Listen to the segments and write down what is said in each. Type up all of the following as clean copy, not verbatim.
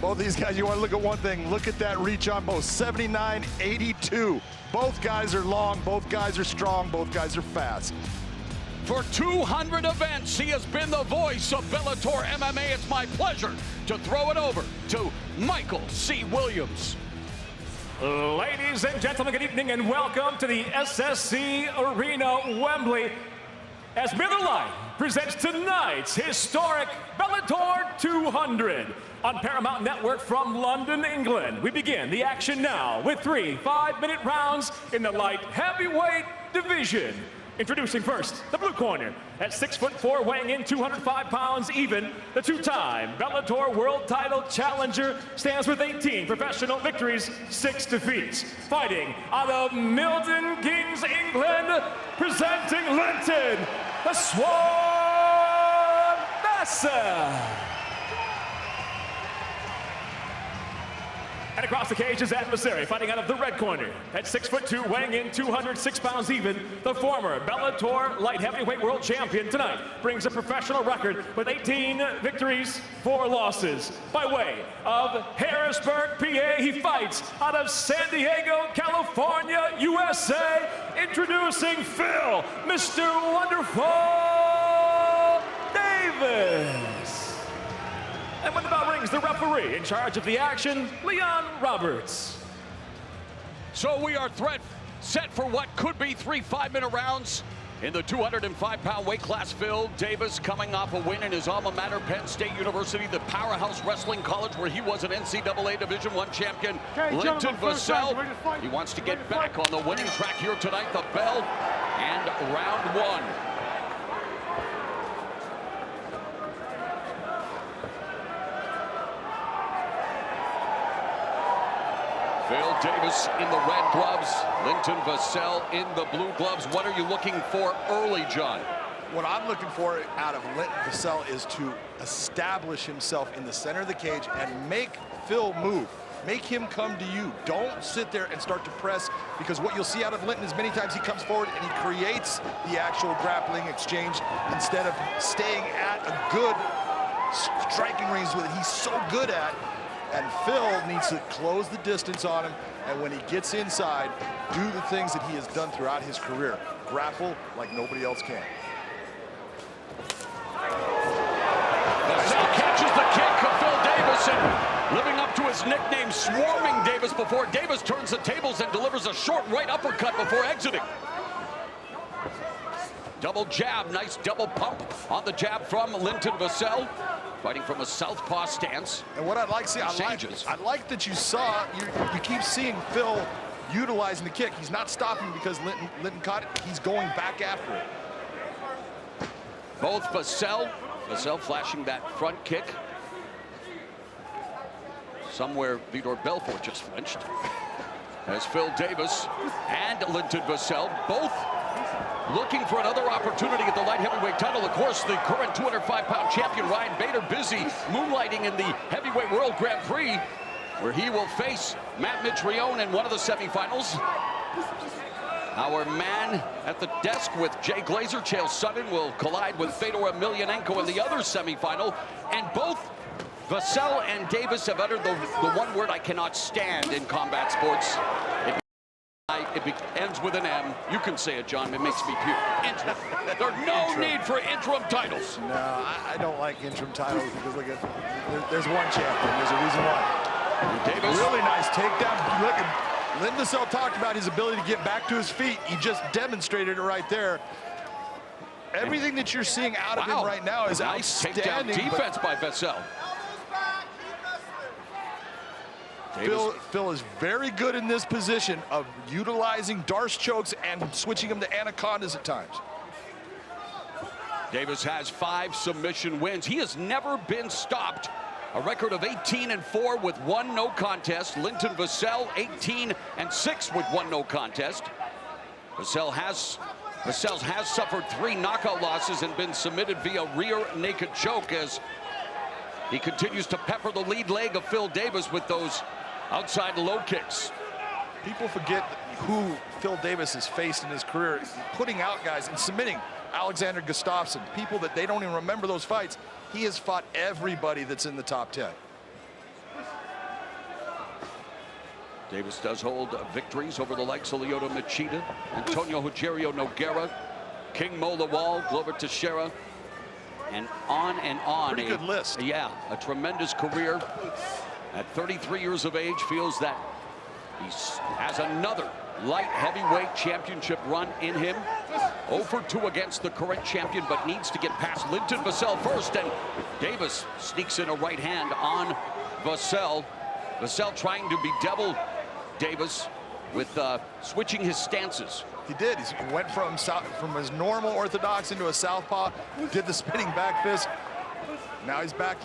Both these guys, you want to look at one thing. Look at that reach on both. 79-82. Both guys are long. Both guys are strong. Both guys are fast. For 200 events, he has been the voice of Bellator MMA. It's my pleasure to throw it over to Michael C. Williams. Ladies and gentlemen, good evening and welcome to the SSC Arena, Wembley, as Miller Lite presents tonight's historic Bellator 200 on Paramount Network from London, England. We begin the action now with 3 5-minute rounds in the light heavyweight division. Introducing first, the blue corner, at 6'4", weighing in 205 pounds even, the two-time Bellator World Title Challenger, stands with 18 professional victories, 6 defeats. Fighting out of Milton Keynes, England, presenting Linton Vassell. And across the cage, his adversary, fighting out of the red corner, at 6'2", weighing in 206 pounds even, the former Bellator light heavyweight world champion tonight brings a professional record with 18 victories, 4 losses. By way of Harrisburg, PA, he fights out of San Diego, California, USA, introducing Phil, Mr. Wonderful Davis. And when the bell rings, the referee in charge of the action, Leon Roberts. So we are set for what could be 3 5-minute rounds in the 205-pound weight class. Phil Davis coming off a win in his alma mater, Penn State University, the powerhouse wrestling college where he was an NCAA Division I champion. Linton Vassell, he wants to get back on the winning track here tonight. The bell and round 1. Phil Davis in the red gloves, Linton Vassell in the blue gloves. What are you looking for early, John? What I'm looking for out of Linton Vassell is to establish himself in the center of the cage and make Phil move. Make him come to you. Don't sit there and start to press, because what you'll see out of Linton is many times he comes forward and he creates the actual grappling exchange instead of staying at a good striking range that he's so good at. And Phil needs to close the distance on him, and when he gets inside, do the things that he has done throughout his career. Grapple like nobody else can. Vassell catches the kick of Phil Davis, and living up to his nickname, Swarming Davis, before Davis turns the tables and delivers a short right uppercut before exiting. Double jab, nice double pump on the jab from Linton Vassell. Fighting from a southpaw stance. And what I'd like to see, I like that you saw, you keep seeing Phil utilizing the kick. He's not stopping because Linton caught it. He's going back after it. Both Vassell flashing that front kick. Somewhere Vitor Belfort just flinched. As Phil Davis and Linton Vassell both looking for another opportunity at the light heavyweight title. Of course, the current 205-pound champion, Ryan Bader, busy moonlighting in the Heavyweight World Grand Prix, where he will face Matt Mitrione in one of the semifinals. Our man at the desk with Jay Glazer, Chael Sonnen, will collide with Fedor Emelianenko in the other semifinal. And both Vassell and Davis have uttered the one word I cannot stand in combat sports. It ends with an M. You can say it, John. It makes me puke. There's no need for interim titles. No, I don't like interim titles because look at, there's one champion. There's a reason why. Davis. Really nice takedown. Look at Linton Vassell talked about his ability to get back to his feet. He just demonstrated it right there. Everything that you're seeing out of him right now is nice outstanding. Takedown defense by Vassell. Phil is very good in this position of utilizing Darce chokes and switching them to anacondas at times. Davis has 5 submission wins. He has never been stopped. A record of 18-4 with 1 no contest. Linton Vassell 18-6 with 1 no contest. Vassell has suffered 3 knockout losses and been submitted via rear naked choke as he continues to pepper the lead leg of Phil Davis with those outside low kicks. People forget who Phil Davis has faced in his career, putting out guys and submitting Alexander Gustafsson, people that they don't even remember those fights. He has fought everybody that's in the top 10. Davis does hold victories over the likes of Lyoto Machida, Antonio Rogerio Nogueira, King Molawal, Glover Teixeira, and on and on. Pretty good list. Yeah, a tremendous career. At 33 years of age, feels that he has another light heavyweight championship run in him. 0 for 2 against the current champion, but needs to get past Linton Vassell first, and Davis sneaks in a right hand on Vassell. Vassell trying to bedevil Davis with switching his stances. He did. He went from his normal orthodox into a southpaw, did the spinning back fist. Now he's back,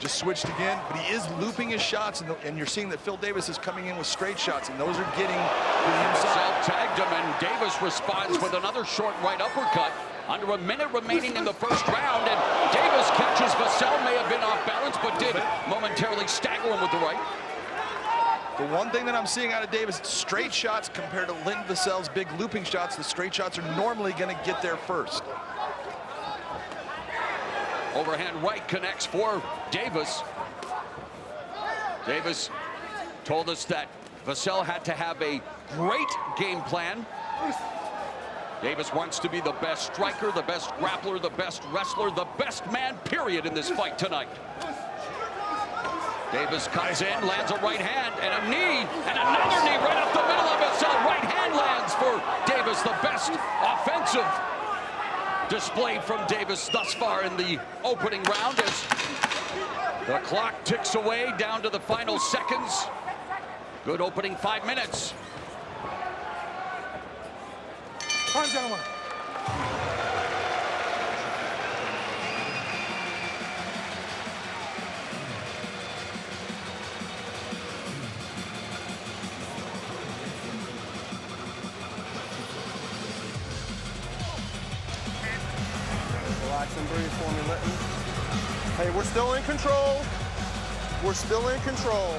just switched again, but he is looping his shots, and you're seeing that Phil Davis is coming in with straight shots, and those are getting to the inside. Vassell tagged him, and Davis responds with another short right uppercut. Under a minute remaining in the first round, and Davis catches Vassell, may have been off balance, but did momentarily stagger him with the right. The one thing that I'm seeing out of Davis, straight shots compared to Linton Vassell's big looping shots. The straight shots are normally going to get there first. Overhand right connects for Davis. Davis told us that Vassell had to have a great game plan. Davis wants to be the best striker, the best grappler, the best wrestler, the best man, period, in this fight tonight. Davis comes in, lands a right hand, and a knee, and another knee right up the middle of Vassell. Right hand lands for Davis, the best offensive display from Davis thus far in the opening round as the clock ticks away down to the final seconds. Good opening 5 minutes. Come on, gentlemen. Relax and breathe for me, Linton. Hey, we're still in control. We're still in control.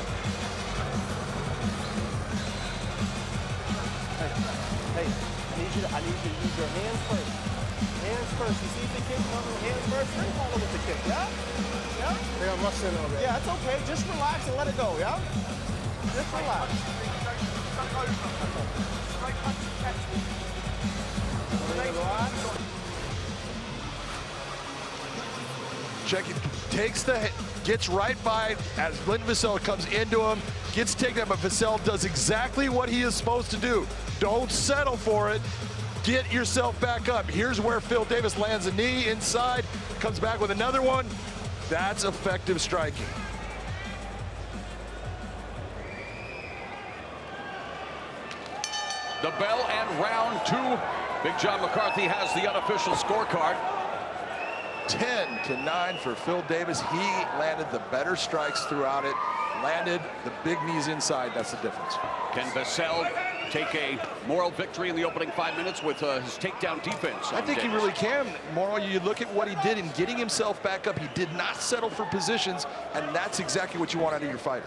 Hey, I need you to use your hands first. Hands first. You see the kick? Hands first. Then follow with the kick, yeah? Yeah? They got muscle in already. Yeah, it's okay. Just relax and let it go, yeah? Just relax. Check it. Gets right by as Linton Vassell comes into him, gets taken up, but Vassell does exactly what he is supposed to do. Don't settle for it. Get yourself back up. Here's where Phil Davis lands a knee inside, comes back with another one. That's effective striking. The bell and round 2. Big John McCarthy has the unofficial scorecard. 10-9 for Phil Davis. He landed the better strikes throughout it. Landed the big knees inside. That's the difference. Can Vassell take a moral victory in the opening 5 minutes with his takedown defense? I think Davis? he really can. Moral, you look at what he did in getting himself back up. He did not settle for positions, and that's exactly what you want out of your fighter.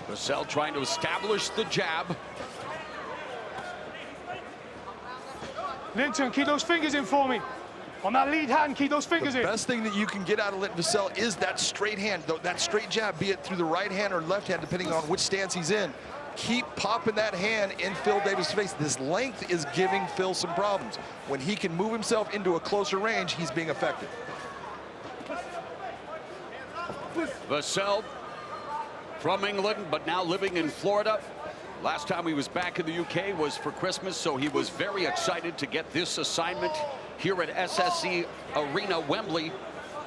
Vassell trying to establish the jab. Linton, keep those fingers in for me. On that lead hand, keep those fingers in. The best thing that you can get out of Linton Vassell is that straight hand, that straight jab, be it through the right hand or left hand, depending on which stance he's in. Keep popping that hand in Phil Davis' face. This length is giving Phil some problems. When he can move himself into a closer range, he's being effective. Vassell from England, but now living in Florida. Last time he was back in the UK was for Christmas, so he was very excited to get this assignment here at SSC Arena, Wembley,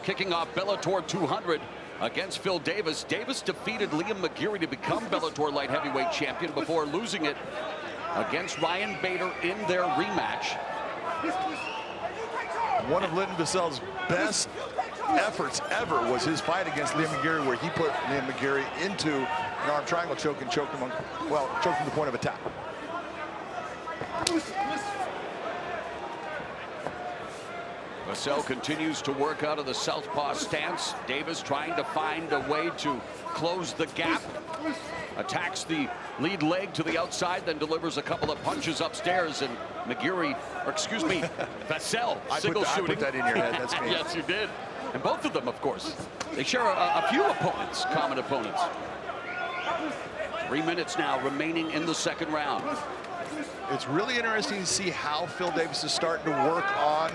kicking off Bellator 200 against Phil Davis. Davis defeated Liam McGeary to become Bellator light heavyweight champion before losing it against Ryan Bader in their rematch. One of Linton Vassell's best efforts ever was his fight against Liam McGeary, where he put Liam McGeary into an arm triangle choke and choked him on, well, choked him to the point of attack. Vassell continues to work out of the southpaw stance. Davis trying to find a way to close the gap. Attacks the lead leg to the outside, then delivers a couple of punches upstairs, and McGeary, or excuse me, Vassell, single shooting. I put that in your head, that's me. Yes, you did. And both of them, of course, they share a few opponents, common opponents. 3 minutes now remaining in the second round. It's really interesting to see how Phil Davis is starting to work on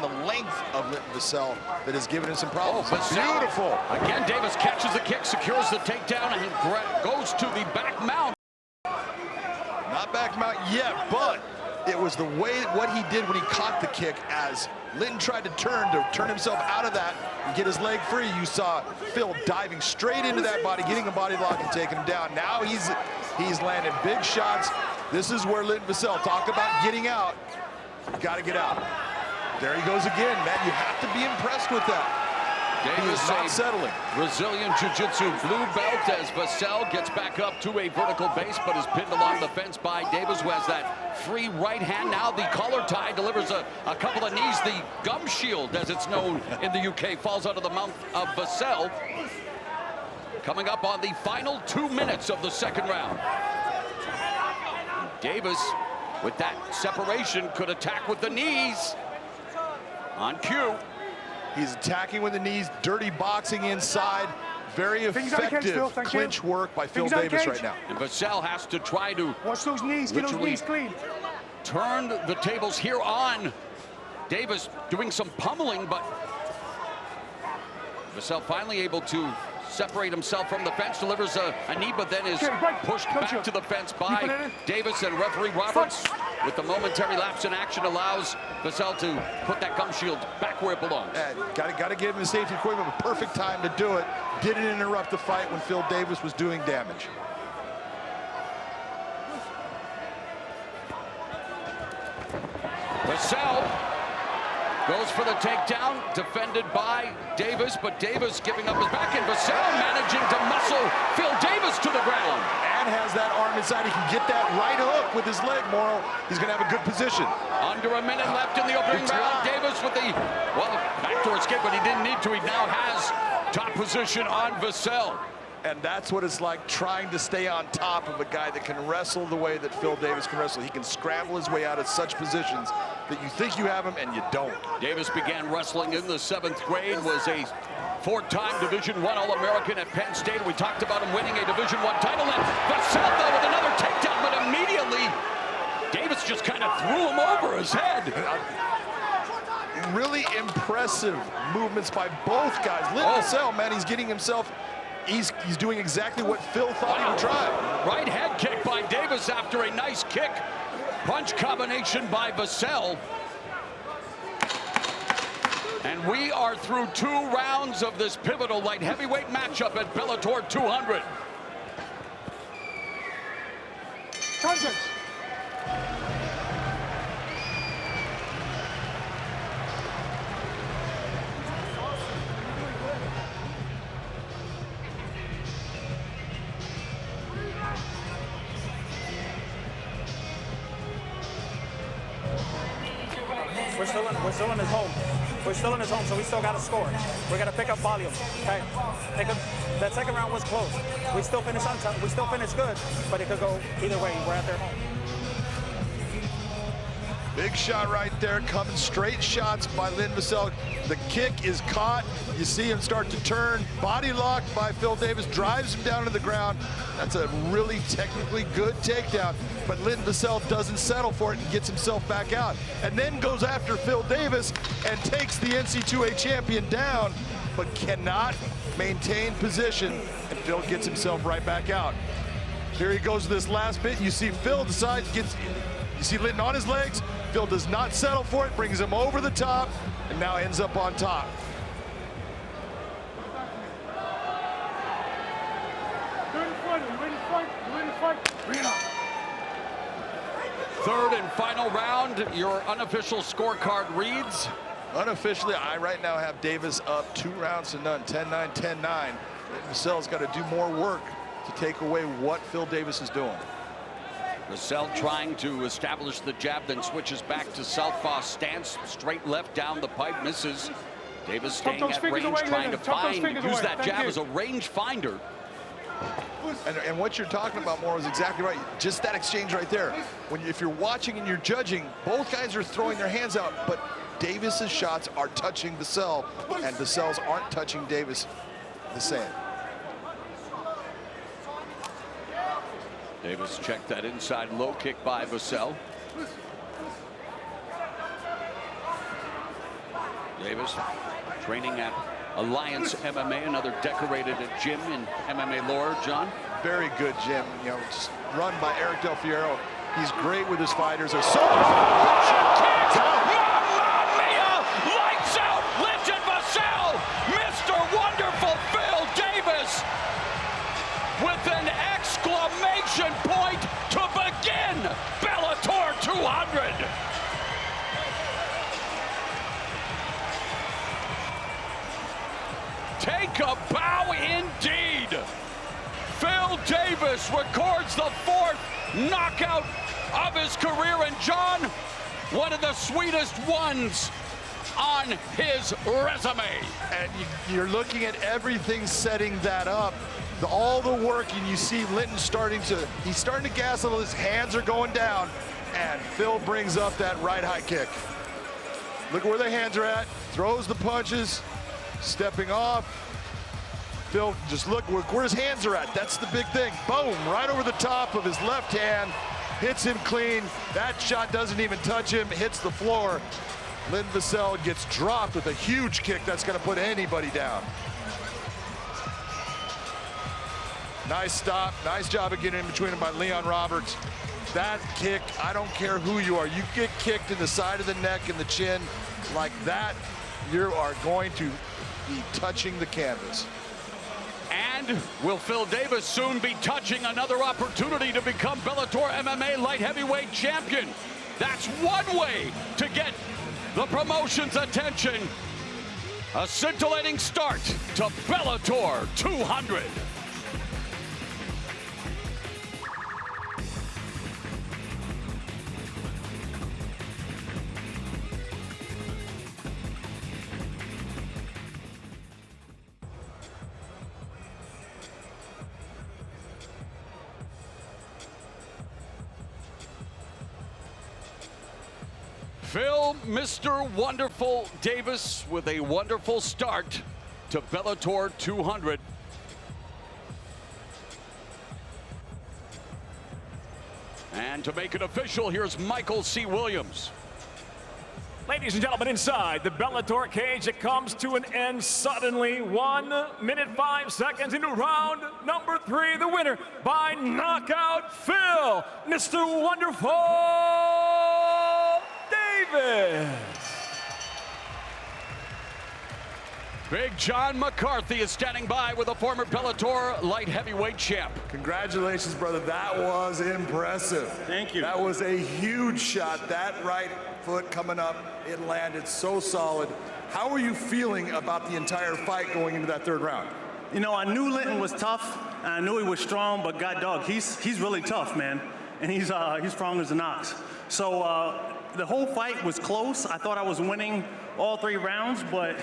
the length of Linton Vassell that has given him some problems. Vassell. Beautiful. Again, Davis catches the kick, secures the takedown, and goes to the back mount. Not back mount yet, but it was the way what he did when he caught the kick as Linton tried to turn himself out of that and get his leg free. You saw Phil diving straight into that body, getting a body lock and taking him down. Now he's landing big shots. This is where Linton Vassell, talk about getting out. You got to get out. There he goes again, man. You have to be impressed with that. He is not settling. Brazilian Jiu-Jitsu blue belt as Vassell gets back up to a vertical base, but is pinned along the fence by Davis, who has that free right hand. Now the collar tie delivers a couple of knees. The gum shield, as it's known in the UK, falls out of the mouth of Vassell. Coming up on the final 2 minutes of the second round. Davis, with that separation, could attack with the knees. On cue. He's attacking with the knees, dirty boxing inside. Very effective clinch work by Phil Davis right now. And Vassell has to try to watch those knees, get those knees clean. Turn the tables here on Davis, doing some pummeling, but Vassell finally able to separate himself from the fence, delivers a knee, but then is pushed back to the fence by Davis, and referee Roberts, with the momentary lapse in action, allows Vassell to put that gum shield back where it belongs. Got to give him the safety equipment, a perfect time to do it. Didn't interrupt the fight when Phil Davis was doing damage. Vassell goes for the takedown, defended by Davis, but Davis giving up his back, and Vassell managing to muscle Phil Davis to the ground. And has that arm inside. He can get that right hook with his leg, Morrow. He's going to have a good position. Under a minute left in the opening round. Davis with the, backdoor escape, but he didn't need to. He now has top position on Vassell. And that's what it's like, trying to stay on top of a guy that can wrestle the way that Phil Davis can wrestle. He can scramble his way out of such positions that you think you have him and you don't. Davis began wrestling in the 7th grade, was a 4-time Division I All-American at Penn State. We talked about him winning a Division I title, and Vassell though with another takedown, but immediately Davis just kind of threw him over his head. Really impressive movements by both guys. Linton Vassell, man, he's getting himself, he's doing exactly what Phil thought he would try. Right head kick by Davis after a nice kick. Punch combination by Vassell. And we are through 2 rounds of this pivotal light heavyweight matchup at Bellator 200. Contact. We're still in his home. We're still in his home, so we still got to score. We're gonna pick up volume. Okay. That second round was close. We still finished on top. We still finished good, but it could go either way. We're at their home. Big shot right there, coming straight shots by Linton Vassell. The kick is caught. You see him start to turn. Body lock by Phil Davis, drives him down to the ground. That's a really technically good takedown, but Linton Vassell doesn't settle for it and gets himself back out. And then goes after Phil Davis and takes the NC2A champion down, but cannot maintain position, and Phil gets himself right back out. Here he goes to this last bit. You see Phil decides, you see Linton on his legs. Phil does not settle for it, brings him over the top, and now ends up on top. Third and final round. Your unofficial scorecard reads. Unofficially, I right now have Davis up 2 rounds to none, 10-9, 10-9. Vassell's got to do more work to take away what Phil Davis is doing. Vassell trying to establish the jab, then switches back to southpaw stance, straight left down the pipe, misses. Davis staying at range, trying to use that jab as a range finder. And what you're talking about, Mauro, is exactly right. Just that exchange right there. If you're watching and you're judging, both guys are throwing their hands out, but Davis's shots are touching Vassell, and Vassell's aren't touching Davis the same. Davis checked that inside low kick by Vassell. Davis training at Alliance MMA, another decorated gym in MMA lore, John. Very good gym, you know, just run by Eric Del Fiero. He's great with his fighters. They're so Lights out! Linton Vassell! Mr. Wonderful Phil Davis with an exclamation point to begin Bellator 200. Take a bow indeed. Phil Davis records the 4th knockout of his career, and John, one of the sweetest ones on his resume. And you're looking at everything setting that up. All the work, and you see Linton he's starting to gas a little, his hands are going down, and Phil brings up that right high kick. Look where the hands are at, throws the punches, stepping off. Phil, just look where his hands are at. That's the big thing. Boom, right over the top of his left hand. Hits him clean. That shot doesn't even touch him, hits the floor. Linton Vassell gets dropped with a huge kick that's gonna put anybody down. Nice stop, nice job of getting in between him by Leon Roberts. That kick, I don't care who you are. You get kicked in the side of the neck and the chin like that, you are going to be touching the canvas. And will Phil Davis soon be touching another opportunity to become Bellator MMA light heavyweight champion? That's one way to get the promotion's attention. A scintillating start to Bellator 200. Phil, Mr. Wonderful Davis with a wonderful start to Bellator 200. And to make it official, here's Michael C. Williams. Ladies and gentlemen, inside the Bellator cage, it comes to an end suddenly. 1 minute, 5 seconds into round number 3. The winner by knockout, Phil, Mr. Wonderful Davis. Big John McCarthy is standing by with a former Bellator light heavyweight champ. Congratulations, brother. That was impressive. Thank you. That was a huge shot. That right foot coming up, it landed so solid. How are you feeling about the entire fight going into that 3rd round? You know, I knew Linton was tough, and I knew he was strong, but God dog, he's really tough, man. And he's strong as an ox. So the whole fight was close. I thought I was winning all 3 rounds, but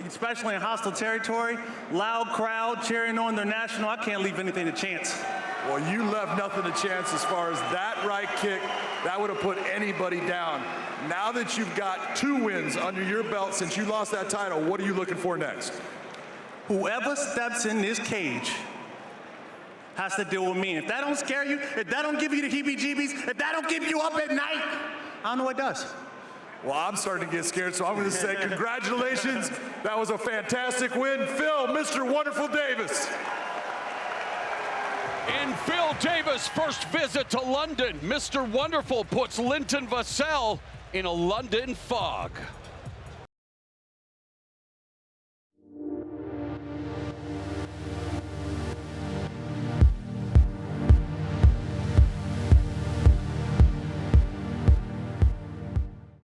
especially in hostile territory, loud crowd cheering on their national, I can't leave anything to chance. Well, you left nothing to chance as far as that right kick. That would have put anybody down. Now that you've got 2 wins under your belt since you lost that title, what are you looking for next? Whoever steps in this cage has to deal with me. If that don't scare you, if that don't give you the heebie-jeebies, if that don't keep you up at night, I don't know what does. Well, I'm starting to get scared, so I'm going to say congratulations. That was a fantastic win. Phil, Mr. Wonderful Davis. In Phil Davis' first visit to London, Mr. Wonderful puts Linton Vassell in a London fog.